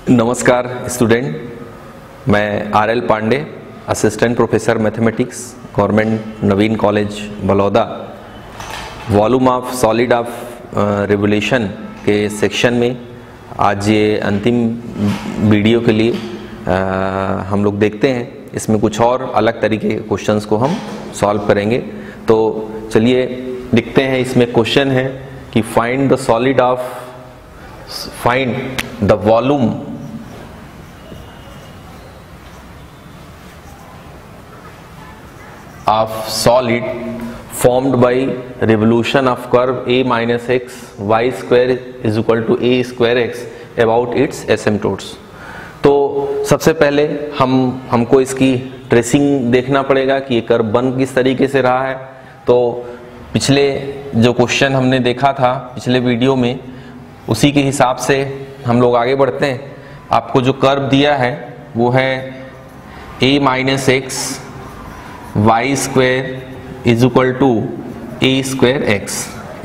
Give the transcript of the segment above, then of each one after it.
नमस्कार स्टूडेंट, मैं R L Pandey, assistant professor mathematics, government Naveen college Baloda. Volume of solid of revolution के section में आज ये अंतिम वीडियो के लिए हम लोग देखते हैं। इसमें कुछ और अलग तरीके के क्वेश्चंस को हम सॉल्व करेंगे। तो चलिए देखते हैं। इसमें क्वेश्चन है कि find the volume of solid formed by revolution of curve a minus x y square is equal to a square x about its asymptotes। तो सबसे पहले हमको इसकी ट्रेसिंग देखना पड़ेगा कि ये कर्व बन किस तरीके से रहा है। तो पिछले जो क्वेश्चन हमने देखा था पिछले वीडियो में, उसी के हिसाब से हम लोग आगे बढ़ते हैं। आपको जो कर्व दिया है वो है a minus X Y square is equal to A square X.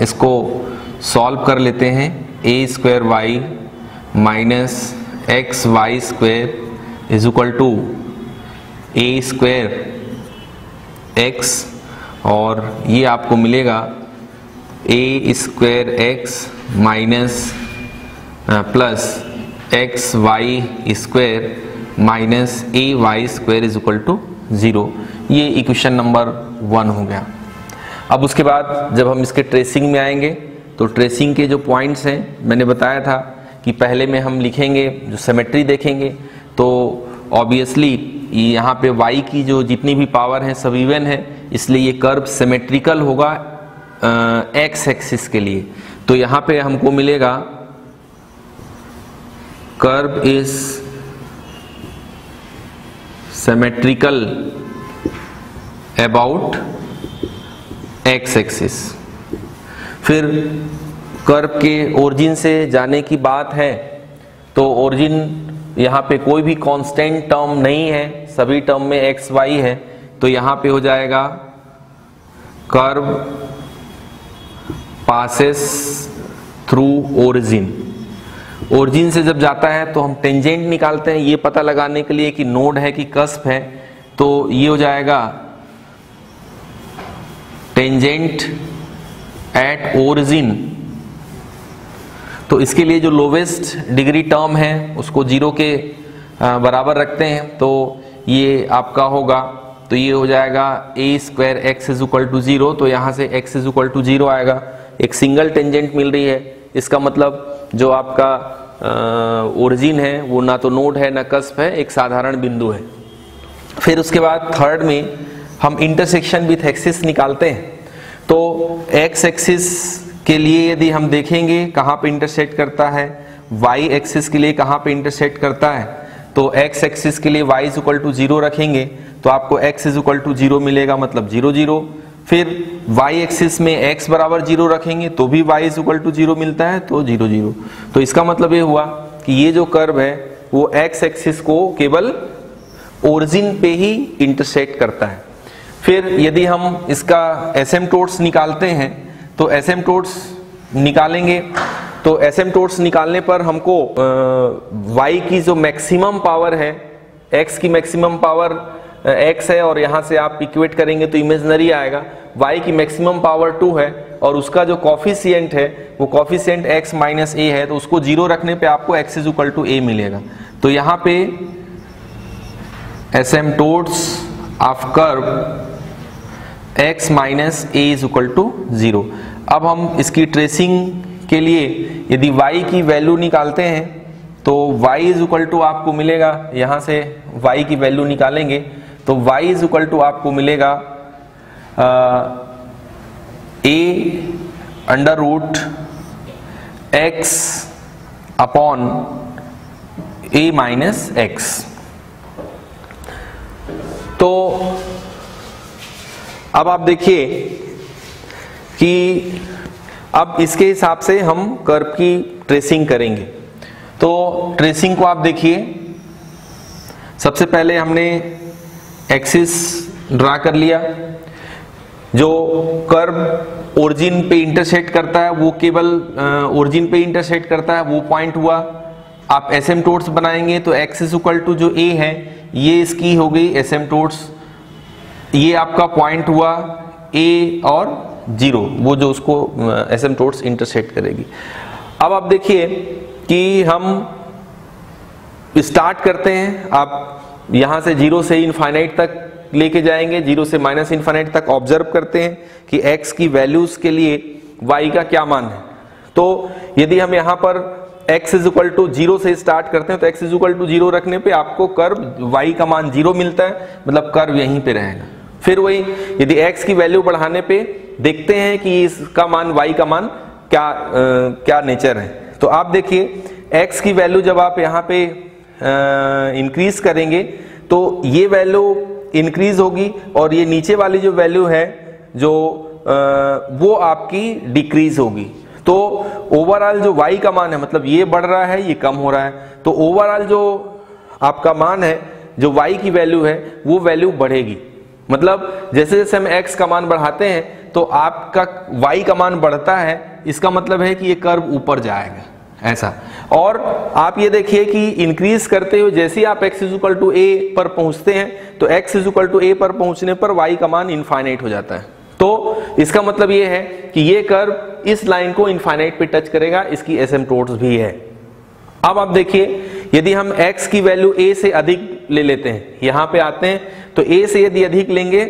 इसको सॉल्व कर लेते हैं। A square Y minus X Y square is equal to A square X, और ये आपको मिलेगा A square X minus plus X Y square minus A Y square is equal to 0। ये equation number 1 हो गया। अब उसके बाद जब हम इसके ट्रेसिंग में आएंगे तो ट्रेसिंग के जो पॉइंट्स हैं, मैंने बताया था कि पहले में हम लिखेंगे जो सिमेट्री देखेंगे। तो ऑब्वियसली यहाँ पे y की जो जितनी भी पावर है सब इवन है, इसलिए ये कर्व सिमेट्रिकल होगा x एक्सिस के लिए। तो यहाँ पे हमको मिलेगा curve is symmetrical about x axis. फिर कर्व के ओरिजिन से जाने की बात है, तो ओरिजिन यहाँ पे कोई भी कांस्टेंट टर्म नहीं है, सभी टर्म में एक्स वाई है। तो यहाँ पे हो जाएगा curve passes through origin. Origin से जब जाता है तो हम टेंजेंट निकालते हैं, ये पता लगाने के लिए कि नोड है कि कस्प है। तो ये हो जाएगा टेंजेंट एट ओरिजिन। तो इसके लिए जो लोवेस्ट डिग्री टर्म है उसको 0 के बराबर रखते हैं। तो ये आपका होगा, तो ये हो जाएगा A square X is equal to 0। तो यहाँ से x इज इक्वल टू 0 आएगा। एक सिंगल टेंजेंट मिल रही है, इसका मतलब जो आपका ओरिजिन है वो ना तो नोड है ना कस्प है, एक साधारण बिंदु है। फिर उसके बाद थर्ड में हम इंटरसेक्शन विथ एक्सिस निकालते हैं। तो एक्स एक्सिस के लिए यदि हम देखेंगे कहाँ पे इंटरसेक्ट करता है, वाई एक्सिस के लिए कहाँ पे इंटरसेक्ट करता है, तो एक्स एक्सिस के लिए y इज इक्वल टू 0 रखेंगे तो आपको x इज इक्वल टू 0 मिलेगा, मतलब 0 0। फिर y एक्सिस में x बराबर 0 रखेंगे तो भी y इज इक्वल टू 0 मिलता है, तो 0 0। तो इसका मतलब ये हुआ कि ये जो कर्व है वो x एक्सिस को केवल ओरिजिन पे ही इंटरसेक्ट करता है। फिर यदि हम इसका एसिम्पटोट्स निकालते हैं तो एसिम्पटोट्स निकालेंगे, तो एसिम्पटोट्स निकालने पर हमको y की जो मैक्सिमम पावर है, x की मैक्सिमम पावर x है और यहाँ से आप इक्वेट करेंगे तो इमेजिनरी आएगा। y की मैक्सिमम पावर 2 है और उसका जो कॉफिशिएंट है वो कॉफिशिएंट x माइनस a है, तो उसको 0 रखने पे आपको x is equal to a मिलेगा। तो यहाँ पे asymptotes of curve x minus a is equal to 0। अब हम इसकी ट्रेसिंग के लिए यदि y की वैल्यू निकालते हैं तो y इज इक्वल टू आपको मिलेगा, यहाँ से y की वैल्यू निकालेंगे तो y इज इक्वल टू आपको मिलेगा a under root x upon a minus x। तो अब आप देखिए कि अब इसके हिसाब से हम कर्व की ट्रेसिंग करेंगे। तो ट्रेसिंग को आप देखिए, सबसे पहले हमने एक्सिस ड्रा कर लिया। जो कर्व ओरिजिन पे इंटरसेक्ट करता है वो केवल ओरिजिन पे इंटरसेक्ट करता है, वो पॉइंट हुआ। आप एसिम्प्टोट्स बनाएंगे तो x इज इक्वल टू जो a है ये इसकी हो गई एसिम्प्टोट्स, ये आपका पॉइंट हुआ a और 0, वो जो उसको एसिम्प्टोट्स इंटरसेक्ट करेगी। अब आप देखिए कि हम स्टार्ट करते हैं, आप यहां से 0 से इनफाइनाइट तक लेके जाएंगे, 0 से माइनस इनफाइनाइट तक ऑब्जर्व करते हैं कि x की वैल्यूज के लिए y का क्या मान है। तो यदि हम यहां पर x इज इक्वल टू 0 से स्टार्ट करते हैं तो x इज इक्वल टू 0 रखने पे आपको कर्व y का मान 0 मिलता है, मतलब कर्व यहीं पे रहेगा। फिर वही यदि x की वैल्यू बढ़ाने पे देखते हैं कि इसका मान y का मान क्या नेचर है। तो आप देखिए x की वैल्यू जब आप यहाँ पे इंक्रीज करेंगे तो ये वैल्यू इंक्रीज होगी और ये नीचे वाली जो वैल्यू है जो वो आपकी डिक्रीज होगी। तो ओवरऑल जो y का मान है, मतलब ये बढ़ रहा है ये कम हो रहा है, तो ओवरऑल जो आपका मान है, जो y की वैल्यू है वो वैल्यू बढ़ेगी। मतलब जैसे जैसे हम x का मान बढ़ाते हैं तो आपका y का मान बढ़ता है, इसका मतलब है कि ये कर्व ऊपर जाएगा ऐसा। और आप ये देखिए कि इंक्रीज करते हुए जैसे ही आप x is equal to a पर पहुंचते हैं तो x is equal to a पर पहुंचने पर y का मान इनफाइनाइट हो जाता है। तो इसका मतलब ये है कि ये कर्व इस लाइन को इनफाइनाइट पे टच करेगा, इसकी एसिम्प्टोट्स भी है। अब आप देखिए यदि हम x की वैल्यू a से अधिक ले लेते हैं, यहां पे आते हैं तो a से यदि अधिक लेंगे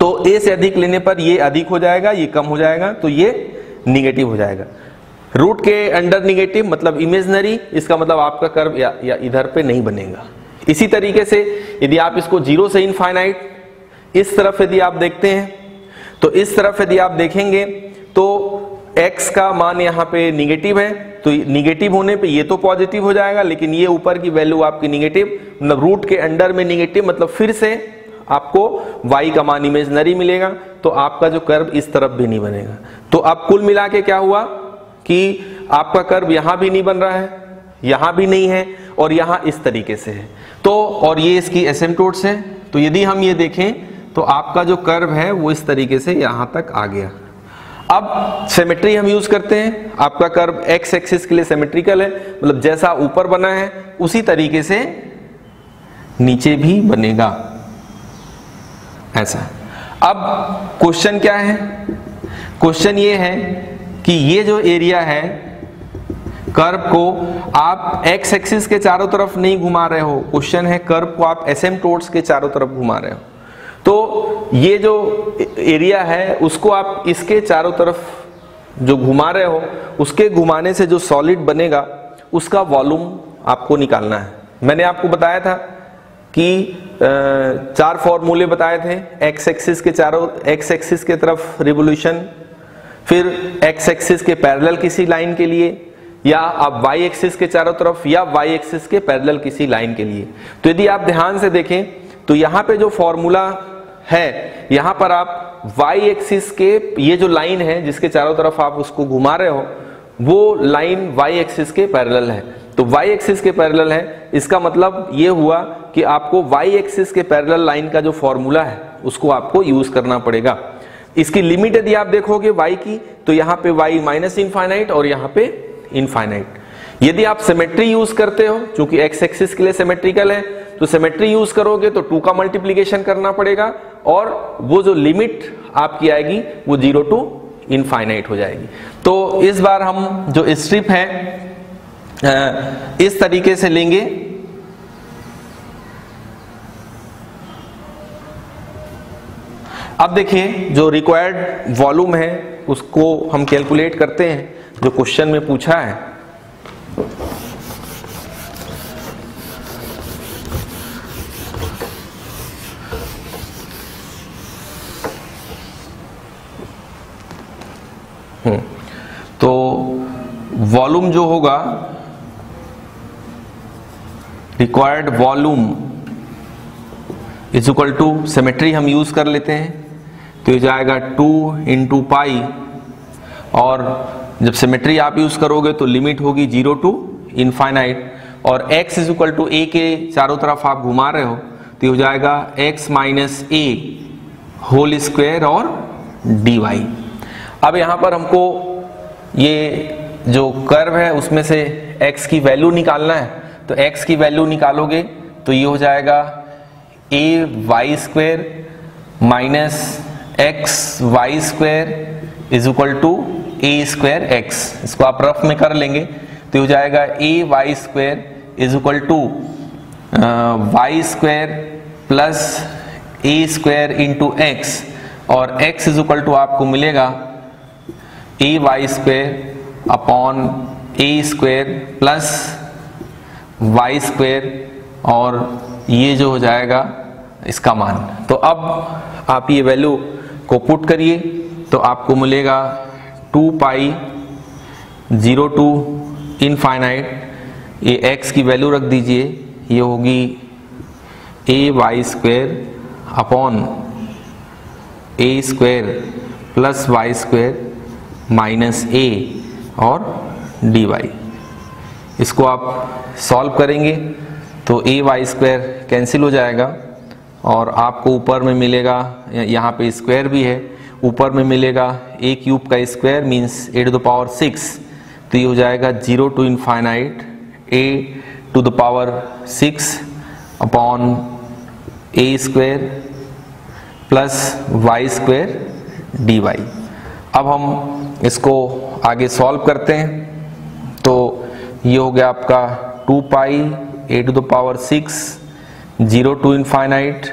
तो a से अधिक लेने पर ये अधिक हो जाएगा, ये कम हो जाएगा, तो ये निगेटिव हो जाएगा। रूट के अंडर निगेटिव मतलब इमेजनरी, इसका मतलब आपका कर्व या इधर पे नहीं बनेगा। इसी तरीके से यदि आप इसको 0 से इनफाइनाइट इस तरफ यदि आप देखते हैं तो इस तरफ यदि आप देखेंगे तो x का मान यहाँ पे निगेटिव है, तो निगेटिव होने पे ये तो पॉजिटिव हो जाएगा, लेकिन ये ऊपर की वैल्यू आपकी निगेटिव, मतलब रूट के अंडर में निगेटिव, मतलब फिर से आपको y का मान इमेजनरी मिलेगा, तो आपका जो कर्व इस तरफ भी नहीं बनेगा। तो अब कुल मिला के क्या हुआ कि आपका कर्व यहां भी नहीं बन रहा है, यहां भी नहीं है और यहां इस तरीके से है। तो और ये इसकी एसिम्प्टोट्स है। तो यदि हम ये देखें तो आपका जो कर्व है वो इस तरीके से यहां तक आ गया। अब सिमेट्री हम यूज करते हैं, आपका कर्व x एक्सिस के लिए सिमेट्रिकल है, मतलब जैसा ऊपर बना है उसी तरीके से नीचे भी बनेगा ऐसा। अब क्वेश्चन क्या है, क्वेश्चन ये है कि ये जो एरिया है कर्व को आप x एक्सिस के चारों तरफ नहीं घुमा रहे हो, क्वेश्चन है कर्व को आप एसिम्प्टोट्स के चारों तरफ घुमा रहे हो। तो ये जो एरिया है उसको आप इसके चारों तरफ जो घुमा रहे हो उसके घुमाने से जो सॉलिड बनेगा उसका वॉल्यूम आपको निकालना है। मैंने आपको बताया था कि 4 फॉर्मूले बताए थे, x एक्सिस के चारों, x एक्सिस के तरफ रिवोल्यूशन, फिर x एक्सिस के पैरेलल किसी लाइन के लिए, या आप y एक्सिस के चारों तरफ, या y एक्सिस के पैरेलल किसी लाइन के लिए। तो यदि आप ध्यान से देखें तो यहाँ पे जो फॉर्मूला है, यहाँ पर आप y एक्सिस के ये जो लाइन है जिसके चारों तरफ आप उसको घुमा रहे हो वो लाइन y एक्सिस के पैरेलल है। तो y एक्सिस के पैरेलल है, इसका मतलब ये हुआ कि आपको y एक्सिस के पैरेलल लाइन का जो फॉर्मूला है उसको आपको यूज करना पड़ेगा। इसकी लिमिट यदि आप देखोगे y की तो यहाँ पे y माइनस इनफाइनाइट और यहाँ पे इनफाइनाइट। यदि आप सिमेट्री यूज करते हो, चूंकि x एक्सिस के लिए सिमेट्रिकल है, तो सिमेट्री यूज करोगे तो 2 का मल्टीप्लीकेशन करना पड़ेगा और वो जो लिमिट आपकी आएगी वो 0 टू इनफाइनाइट हो जाएगी। तो इस बार हम जो स्ट्रिप है इस तरीके से लेंगे। अब देखिए जो रिक्वायर्ड वॉल्यूम है उसको हम कैलकुलेट करते हैं जो क्वेश्चन में पूछा है। तो वॉल्यूम जो होगा, required volume is equal to, symmetry हम यूज कर लेते हैं तो ये जाएगा 2 इंटू पाई, और जब सिमेट्री आप यूज करोगे तो लिमिट होगी 0 टू इनफाइनाइट, और x is equal to a के चारों तरफ आप घुमा रहे हो तो हो जाएगा x minus a whole square और dy। अब यहाँ पर हमको ये जो कर्व है उसमें से x की वैल्यू निकालना है, तो x की वैल्यू निकालोगे तो ये हो जाएगा a Y square minus X Y square is equal to A square X. इसको आप रफ में कर लेंगे तो हो जाएगा a Y square is equal to Y square plus A square into X, और x इज इक्वल टू आपको मिलेगा A Y square upon A square plus Y square, और ये जो हो जाएगा इसका मान। तो अब आप ये वैल्यू को पुट करिए तो आपको मिलेगा 2 पाई 0 टू इनफाइनाइट, ये x की वैल्यू रख दीजिए, ये होगी A Y square upon A square plus Y square minus A और डी वाई। इसको आप सॉल्व करेंगे तो ए वाई स्क्वायर कैंसिल हो जाएगा और आपको ऊपर में मिलेगा, यहाँ पे स्क्वायर भी है, ऊपर में मिलेगा ए क्यूब का square means A to the power 6, तो ये हो जाएगा 0 to infinite A to the power 6 upon A square plus Y square D Y. अब हम इसको आगे सॉल्व करते हैं तो ये हो गया आपका 2 pi A to the power 6 0 to infinite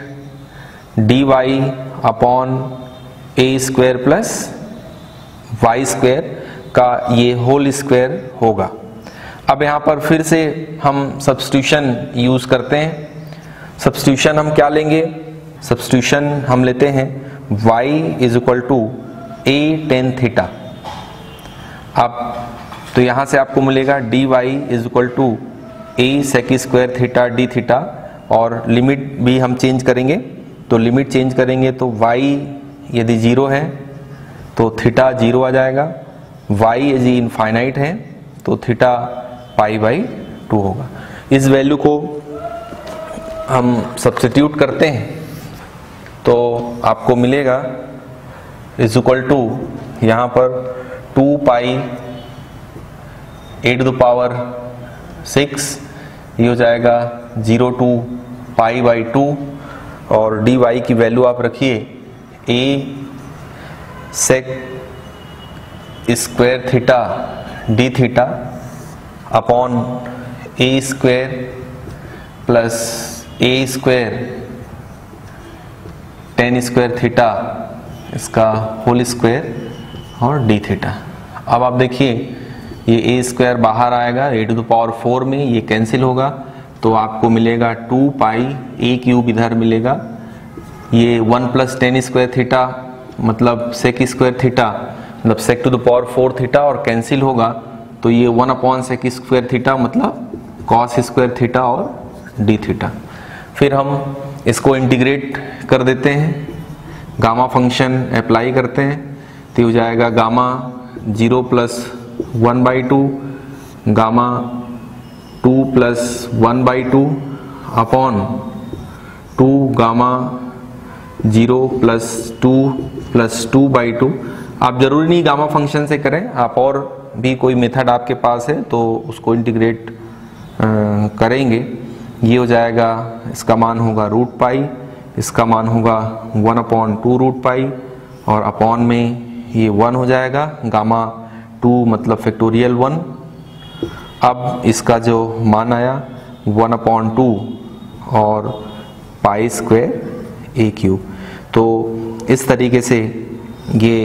D Y upon A square plus Y square का ये होल स्क्वायर होगा। अब यहाँ पर फिर से हम सब्स्टिट्यूशन यूज करते हैं। सब्स्टिट्यूशन हम क्या लेंगे, सब्स्टिट्यूशन हम लेते हैं y is equal to a tan theta. अब तो यहाँ से आपको मिलेगा dy is equal to a sec square theta D theta, और लिमिट भी हम चेंज करेंगे, तो लिमिट चेंज करेंगे तो y यदि 0 है तो थीटा 0 आ जाएगा, y यदि इनफाइनाइट है तो थीटा पाई बाई 2 होगा। इस वैल्यू को हम सब्स्टिट्यूट करते हैं तो आपको मिलेगा इज इक्वल टू यहाँ पर 2 pi A to the power 6, ये हो जाएगा 0 टू पाई बाई 2, और डी वाई की वैल्यू आप रखिए A sec square theta D theta upon A square plus A square tan square theta इसका होल स्क्वायर और डी थीटा। अब आप देखिए ये ए स्क्वायर बाहर आएगा, ए टू द पावर 4 में ये कैंसिल होगा तो आपको मिलेगा 2 पाई ए क्यूब इधर मिलेगा, ये 1 प्लस tan स्क्वायर थीटा मतलब सेक स्क्वायर थीटा मतलब सेक टू द पावर 4 थीटा, और कैंसिल होगा तो ये 1 अपॉन सेक स्क्वायर थीटा मतलब कॉस स्क्वायर थीटा और डी थीटा। फिर हम इसको इंटीग्रेट कर देते हैं, गामा फंक्शन अप्लाई करते हैं तो हो जाएगा gamma 0 plus 1/2 gamma 2 plus 1/2 upon 2 gamma 0 plus 2 plus 2/2। आप जरूरी नहीं गामा फंक्शन से करें, आप और भी कोई मेथड आपके पास है तो उसको इंटीग्रेट करेंगे। ये हो जाएगा, इसका मान होगा रूट पाई, इसका मान होगा 1/2 रूट पाई, और अपॉन में ये 1 हो जाएगा, गामा 2 मतलब फैक्टोरियल 1। अब इसका जो मान आया 1/2 और पाई स्क्वायर ए क्यूब। तो इस तरीके से ये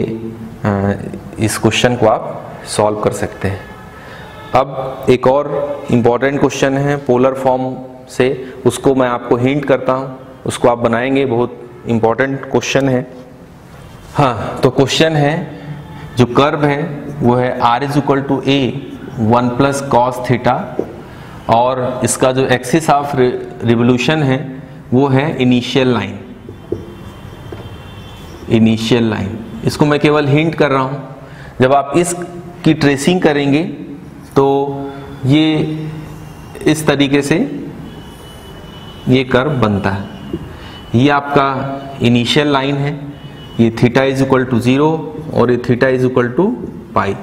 इस क्वेश्चन को आप सॉल्व कर सकते हैं। अब एक और इम्पॉर्टेंट क्वेश्चन है पोलर फॉर्म से, उसको मैं आपको हिंट करता हूँ, उसको आप बनाएंगे, बहुत इम्पॉर्टेंट क्वेश्चन है। हाँ, तो क्वेश्चन है जो कर्व है वो है r is equal to a 1 plus cos theta, और इसका जो एक्सिस ऑफ रिवोल्यूशन है वो है इनिशियल लाइन। इनिशियल लाइन, इसको मैं केवल हिंट कर रहा हूँ। जब आप इसकी ट्रेसिंग करेंगे तो ये इस तरीके से ये कर्व बनता है। ये आपका इनिशियल लाइन है, ये थीटा इज इक्वल टू 0 और ये थीटा इज इक्वल टू पाई।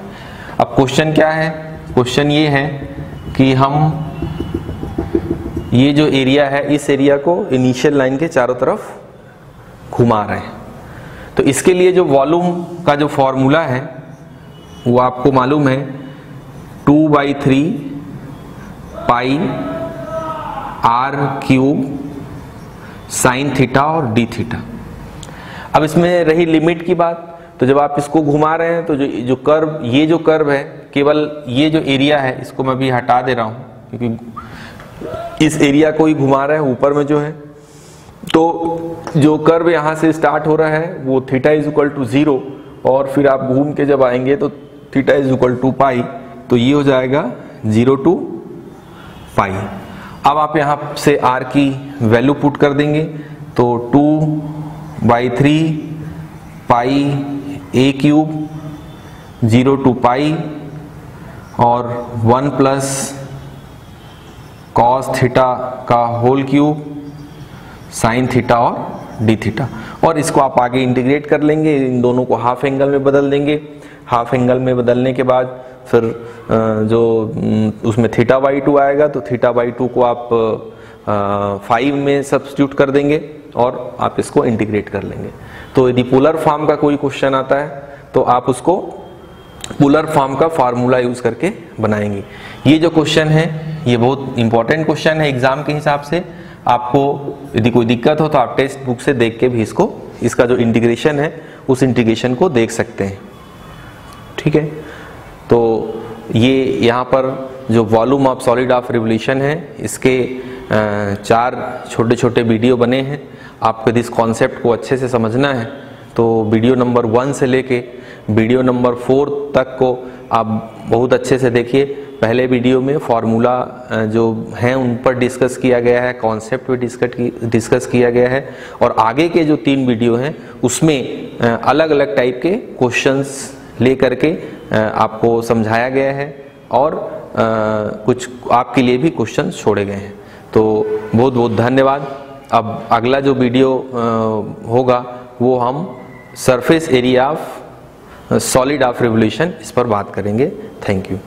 अब क्वेश्चन क्या है, क्वेश्चन ये है कि हम ये जो एरिया है इस एरिया को इनिशियल लाइन के चारों तरफ घुमा रहे हैं। तो इसके लिए जो वॉल्यूम का जो फॉर्मूला है वो आपको मालूम है 2/3 पाई r क्यूब साइन थीटा और डी थीटा। अब इसमें रही लिमिट की बात, तो जब आप इसको घुमा रहे हैं तो जो कर्व, ये जो कर्व है, केवल ये जो एरिया है इसको मैं भी हटा दे रहा हूं क्योंकि इस एरिया को ही घुमा रहे हैं ऊपर में जो है। तो जो कर्व यहां से स्टार्ट हो रहा है वो थीटा इज इक्वल टू 0 और फिर आप घूम के जब आएंगे तो थीटा इज इक्वल टू पाई, तो ये हो जाएगा 0 to पाई। अब आप यहां से r की वैल्यू पुट कर देंगे तो 2/3 पाई a क्यूब 0 to पाई और 1 प्लस कॉस थीटा का होल क्यूब साइन थीटा और डी थीटा। और इसको आप आगे इंटीग्रेट कर लेंगे, इन दोनों को हाफ एंगल में बदल देंगे। हाफ एंगल में बदलने के बाद फिर जो उसमें θ/2 आएगा तो θ/2 को आप 5 में सब्स्टिट्यूट कर देंगे और आप इसको इंटीग्रेट कर लेंगे। तो यदि पोलर फॉर्म का कोई क्वेश्चन आता है तो आप उसको पोलर फॉर्म का फार्मूला यूज करके बनाएंगे। ये जो क्वेश्चन है ये बहुत इंपॉर्टेंट क्वेश्चन है एग्जाम के हिसाब से। आपको यदि कोई दिक्कत हो तो आप टेक्स्ट बुक से देख के भी इसका जो इंटीग्रेशन है उस इंटीग्रेशन को देख सकते हैं। ठीक है, तो ये यहाँ पर जो volume of solid of revolution है इसके 4 छोटे छोटे वीडियो बने हैं। आपको यदि इस कॉन्सेप्ट को अच्छे से समझना है तो वीडियो नंबर 1 से लेके वीडियो नंबर 4 तक को आप बहुत अच्छे से देखिए। पहले वीडियो में फॉर्मूला जो हैं उन पर डिस्कस किया गया है, कॉन्सेप्ट पे डिस्कस किया गया है और आगे के जो 3 वीडियो हैं उसमें अलग अलग टाइप के क्वेश्चंस ले करके आपको समझाया गया है और कुछ आपके लिए भी क्वेश्चन छोड़े गए हैं। तो बहुत बहुत धन्यवाद। अब अगला जो वीडियो होगा वो हम surface area of solid of revolution इस पर बात करेंगे। Thank you.